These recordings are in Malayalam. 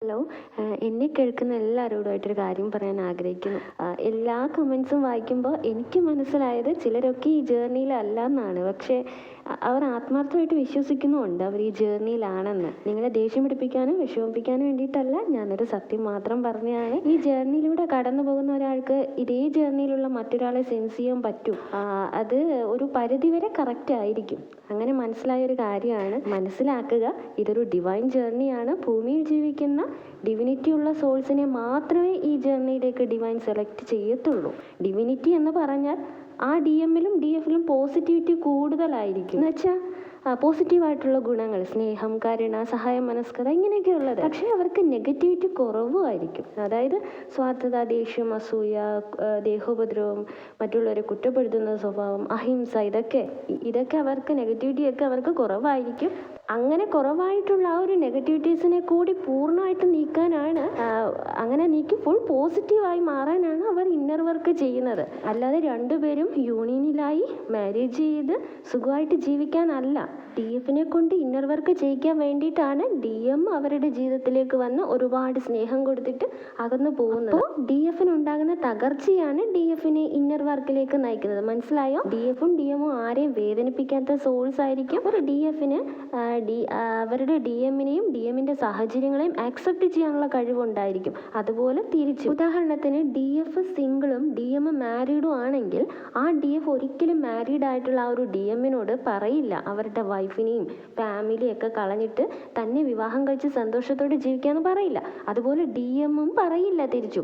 ഹലോ, എന്നെ കേൾക്കുന്ന എല്ലാവരോടുമായിട്ടൊരു കാര്യം പറയാൻ ആഗ്രഹിക്കുന്നു. എല്ലാ കമൻസും വായിക്കുമ്പോൾ എനിക്ക് മനസ്സിലായത് ചിലരൊക്കെ ഈ ജേർണിയിലല്ല എന്നാണ്. പക്ഷേ അവർ ആത്മാർത്ഥമായിട്ട് വിശ്വസിക്കുന്നുമുണ്ട് അവർ ഈ ജേർണിയിലാണെന്ന്. നിങ്ങളെ ദേഷ്യം പിടിപ്പിക്കാനും വിഷമിപ്പിക്കാനും വേണ്ടിയിട്ടല്ല, ഞാനൊരു സത്യം മാത്രം പറഞ്ഞതാണ്. ഈ ജേർണിയിലൂടെ കടന്നു പോകുന്ന ഒരാൾക്ക് ഇതേ ജേർണിയിലുള്ള മറ്റൊരാളെ സെൻസ് ചെയ്യാൻ പറ്റും. അത് ഒരു പരിധിവരെ കറക്റ്റ് ആയിരിക്കും. അങ്ങനെ മനസ്സിലായ ഒരു കാര്യമാണ്. മനസ്സിലാക്കുക, ഇതൊരു ഡിവൈൻ ജേർണിയാണ്. ഭൂമിയിൽ ജീവിക്കുന്ന ഡിവിനിറ്റി ഉള്ള സോൾസിനെ മാത്രമേ ഈ ജേർണിയിലേക്ക് ഡിവൈൻ സെലക്ട് ചെയ്യത്തുള്ളൂ. ഡിവിനിറ്റി എന്ന് പറഞ്ഞാൽ ആ DMലും DFലും പോസിറ്റിവിറ്റി കൂടുതലായിരിക്കും. എന്ന് വെച്ചാൽ പോസിറ്റീവായിട്ടുള്ള ഗുണങ്ങൾ, സ്നേഹം, കരുണ, സഹായ മനസ്കത, ഇങ്ങനെയൊക്കെയുള്ളത്. പക്ഷേ അവർക്ക് നെഗറ്റിവിറ്റി കുറവുമായിരിക്കും. അതായത് സ്വാർത്ഥത, ദേഷ്യം, അസൂയ, ദേഹോപദ്രവം, മറ്റുള്ളവരെ കുറ്റപ്പെടുത്തുന്ന സ്വഭാവം, അഹിംസ, ഇതൊക്കെ അവർക്ക് നെഗറ്റിവിറ്റിയൊക്കെ അവർക്ക് കുറവായിരിക്കും. അങ്ങനെ കുറവായിട്ടുള്ള ആ ഒരു നെഗറ്റിവിറ്റീസിനെ കൂടി പൂർണ്ണമായിട്ട് നീക്കാനാണ്, അങ്ങനെ നീക്കി ഫുൾ പോസിറ്റീവായി മാറാനാണ് അവർ ഇന്നർ വർക്ക് ചെയ്യുന്നത്. അല്ലാതെ രണ്ടുപേരും യൂണിയനിലായി മാരേജ് ചെയ്ത് സുഖമായിട്ട് ജീവിക്കാനല്ല. DFനെ കൊണ്ട് ഇന്നർ വർക്ക് ചെയ്യിക്കാൻ വേണ്ടിയിട്ടാണ് DM അവരുടെ ജീവിതത്തിലേക്ക് വന്ന് ഒരുപാട് സ്നേഹം കൊടുത്തിട്ട് അകന്നു പോകുന്നത്. അപ്പോൾ DFനുണ്ടാകുന്ന തകർച്ചയാണ് DFനെ ഇന്നർ വർക്കിലേക്ക് നയിക്കുന്നത്. മനസ്സിലായോ? DFും DMും ആരെയും വേദനിപ്പിക്കാത്ത സോൾസ് ആയിരിക്കും. ഒരു DFന് അവരുടെ DMനെയും DMന്റെ സാഹചര്യങ്ങളെയും ആക്സെപ്റ്റ് ചെയ്യാനുള്ള കഴിവുണ്ടായിരിക്കും. അതുപോലെ തിരിച്ചു. ഉദാഹരണത്തിന് DF സിംഗിളും DM മാരീഡും ആണെങ്കിൽ ആ DF ഒരിക്കലും മാരീഡ് ആയിട്ടുള്ള ആ ഒരു DMനോട് പറയില്ല അവരുടെ വൈഫിനെയും ഫാമിലിയൊക്കെ കളഞ്ഞിട്ട് തന്നെ വിവാഹം കഴിച്ച് സന്തോഷത്തോടെ ജീവിക്കാമെന്ന് പറയില്ല. അതുപോലെ DMും പറയില്ല തിരിച്ചു.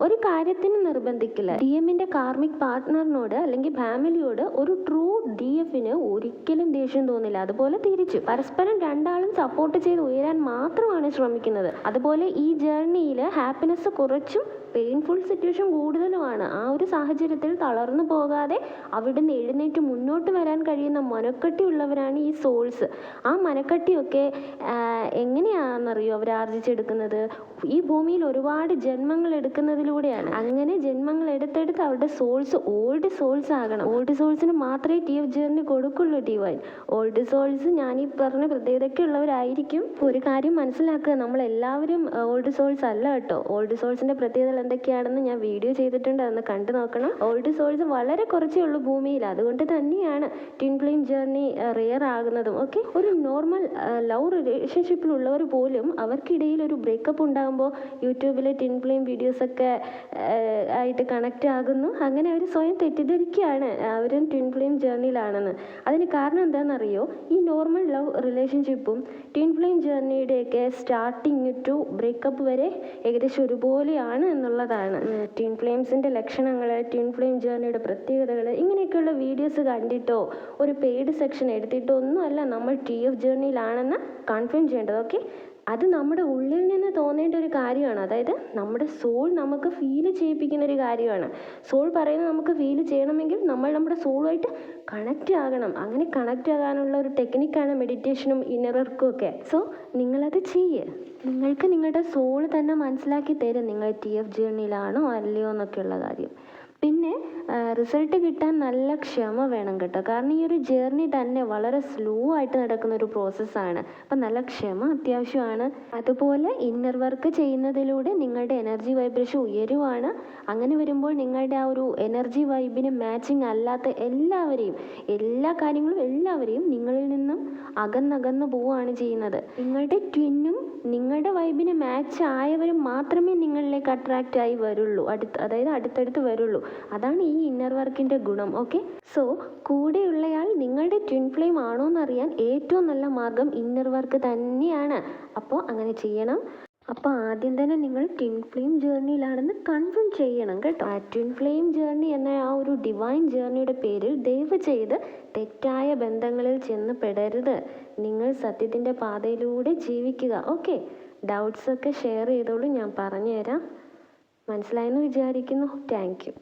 ഒരു കാര്യത്തിന് നിർബന്ധിക്കില്ല. DMന്റെ കാർമിക് പാർട്ട്ണറിനോട് അല്ലെങ്കിൽ ഫാമിലിയോട് ഒരു ട്രൂ DFന് ഒരിക്കലും ദേഷ്യം തോന്നില്ല. അതുപോലെ തിരിച്ചു. പരസ്പരം രണ്ടാളും സപ്പോർട്ട് ചെയ്ത് ഉയരാൻ മാത്രമാണ് ശ്രമിക്കുന്നത്. അതുപോലെ ഈ ജേർണിയിൽ ഹാപ്പിനെസ് കുറച്ചും പെയിൻഫുൾ സിറ്റുവേഷൻ കൂടുതലുമാണ്. ആ ഒരു സാഹചര്യത്തിൽ തളർന്നു പോകാതെ അവിടുന്ന് എഴുന്നേറ്റ് മുന്നോട്ട് വരാൻ കഴിയുന്ന മനക്കട്ടിയുള്ളവരാണ് ഈ സോൾസ്. ആ മനക്കട്ടിയൊക്കെ എങ്ങനെയാണെന്നറിയോ അവർ ആർജിച്ചെടുക്കുന്നത്? ഈ ഭൂമിയിൽ ഒരുപാട് ജന്മങ്ങൾ എടുക്കുന്നതിലൂടെയാണ്. അങ്ങനെ ജന്മങ്ങൾ എടുത്തെടുത്ത് അവരുടെ സോൾസ് ഓൾഡ് സോൾസ് ആകണം. ഓൾഡ് സോൾസിന് മാത്രമേ TF ജേർണി കൊടുക്കുള്ളൂ ഡിവൈൻ. ഓൾഡ് സോൾസ് ഞാൻ ഈ പറഞ്ഞ പ്രത്യേകതയൊക്കെ ഉള്ളവരായിരിക്കും. ഒരു കാര്യം മനസ്സിലാക്കുക, നമ്മളെല്ലാവരും ഓൾഡ് സോൾസ് അല്ല കേട്ടോ. ഓൾഡ് സോൾസിന്റെ പ്രത്യേകതകൾ എന്തൊക്കെയാണെന്ന് ഞാൻ വീഡിയോ ചെയ്തിട്ടുണ്ട്, അതൊന്ന് കണ്ടു നോക്കണം. ഓൾഡ് സോൾസ് വളരെ കുറച്ചേ ഉള്ളൂ ഭൂമിയിൽ. അതുകൊണ്ട് തന്നെയാണ് ട്വിൻ ഫ്ലെയിം ജേർണി റെയർ ആകുന്നതും. ഓക്കെ, ഒരു നോർമൽ ലവ് റിലേഷൻഷിപ്പിലുള്ളവർ പോലും അവർക്കിടയിൽ ഒരു ബ്രേക്കപ്പ് ഉണ്ടാകുമ്പോൾ യൂട്യൂബിലെ ട്വിൻ ഫ്ലെയിം വീഡിയോസൊക്കെ ആയിട്ട് കണക്റ്റ് ആകുന്നു. അങ്ങനെ അവർ സ്വയം തെറ്റിദ്ധരിക്കുകയാണ് അവരും ട്വിൻ ഫ്ലെയിം ജേർണിയിലാണെന്ന്. അതിന് കാരണം എന്താണെന്നറിയോ? ഈ നോർമൽ ലവ് റിലേഷൻഷിപ്പും ട്വിൻ ഫ്ലെയിം ജേർണിയുടെയൊക്കെ സ്റ്റാർട്ടിങ് ടു ബ്രേക്കപ്പ് വരെ ഏകദേശം ഒരുപോലെയാണ് എന്നുള്ളതാണ്. ട്വിൻ ഫ്ലെയിംസിൻ്റെ ലക്ഷണങ്ങൾ, ട്വിൻ ഫ്ലെയിം ജേർണിയുടെ പ്രത്യേകതകൾ, ഇങ്ങനെയൊക്കെയുള്ള വീഡിയോസ് കണ്ടിട്ടോ ഒരു പെയ്ഡ് സെക്ഷൻ എടുത്തിട്ടോ ഒന്നുമല്ല നമ്മൾ TF ജേർണിയിലാണെന്ന് കൺഫേം ചെയ്യേണ്ടത്. ഓക്കെ, അത് നമ്മുടെ ഉള്ളിൽ നിന്ന് തോന്നേണ്ട ഒരു കാര്യമാണ്. അതായത് നമ്മുടെ സോൾ നമുക്ക് ഫീൽ ചെയ്യിപ്പിക്കുന്ന ഒരു കാര്യമാണ്. സോൾ പറയുന്നത് നമുക്ക് ഫീൽ ചെയ്യണമെങ്കിൽ നമ്മൾ നമ്മുടെ സോളുമായിട്ട് കണക്റ്റ് ആകണം. അങ്ങനെ കണക്റ്റ് ആകാനുള്ള ഒരു ടെക്നിക്കാണ് മെഡിറ്റേഷനും ഇന്നർ വർക്കും ഒക്കെ. സോ നിങ്ങളത് ചെയ്യുക. നിങ്ങൾക്ക് നിങ്ങളുടെ സോൾ തന്നെ മനസ്സിലാക്കി തരും നിങ്ങൾ TF ജേർണിയിലാണോ അല്ലയോ എന്നൊക്കെയുള്ള കാര്യം. പിന്നെ റിസൾട്ട് കിട്ടാൻ നല്ല ക്ഷമ വേണം കേട്ടോ. കാരണം ഈ ഒരു ജേർണി തന്നെ വളരെ സ്ലോ ആയിട്ട് നടക്കുന്ന ഒരു പ്രോസസ്സാണ്. അപ്പം നല്ല ക്ഷമ അത്യാവശ്യമാണ്. അതുപോലെ ഇന്നർ വർക്ക് ചെയ്യുന്നതിലൂടെ നിങ്ങളുടെ എനർജി വൈബ്രേഷൻ ഉയരുവാണ്. അങ്ങനെ വരുമ്പോൾ നിങ്ങളുടെ ആ ഒരു എനർജി വൈബിന് മാച്ചിങ് അല്ലാത്ത എല്ലാ കാര്യങ്ങളും എല്ലാവരെയും നിങ്ങളിൽ നിന്നും അകന്നകന്ന് പോവുകയാണ് ചെയ്യുന്നത്. നിങ്ങളുടെ ട്വിന്നും നിങ്ങളുടെ വൈബിന് മാച്ച് ആയവരും മാത്രമേ നിങ്ങളിലേക്ക് അട്രാക്റ്റ് ആയി വരുള്ളൂ. അതായത് അടുത്തടുത്ത് വരുള്ളൂ. അതാണ് ഈ ഇന്നർ വർക്കിൻ്റെ ഗുണം. ഓക്കെ, സോ കൂടെയുള്ളയാൾ നിങ്ങളുടെ ട്വിൻ ഫ്ലെയിം ആണോ എന്നറിയാൻ ഏറ്റവും നല്ല മാർഗം ഇന്നർ വർക്ക് തന്നെയാണ്. അപ്പോൾ അങ്ങനെ ചെയ്യണം. അപ്പോൾ ആദ്യം തന്നെ നിങ്ങൾ ട്വിൻ ഫ്ലെയിം ജേർണിയിലാണെന്ന് കൺഫേം ചെയ്യണം കേട്ടോ. ട്വിൻ ഫ്ലെയിം ജേർണി എന്ന ആ ഒരു ഡിവൈൻ ജേർണിയുടെ പേരിൽ ദയവ് ചെയ്ത് തെറ്റായ ബന്ധങ്ങളിൽ ചെന്ന് പെടരുത്. നിങ്ങൾ സത്യത്തിൻ്റെ പാതയിലൂടെ ജീവിക്കുക. ഓക്കെ, ഡൗട്ട്സൊക്കെ ഷെയർ ചെയ്തോളൂ, ഞാൻ പറഞ്ഞുതരാം. മനസ്സിലായെന്ന് വിചാരിക്കുന്നു. Thank you.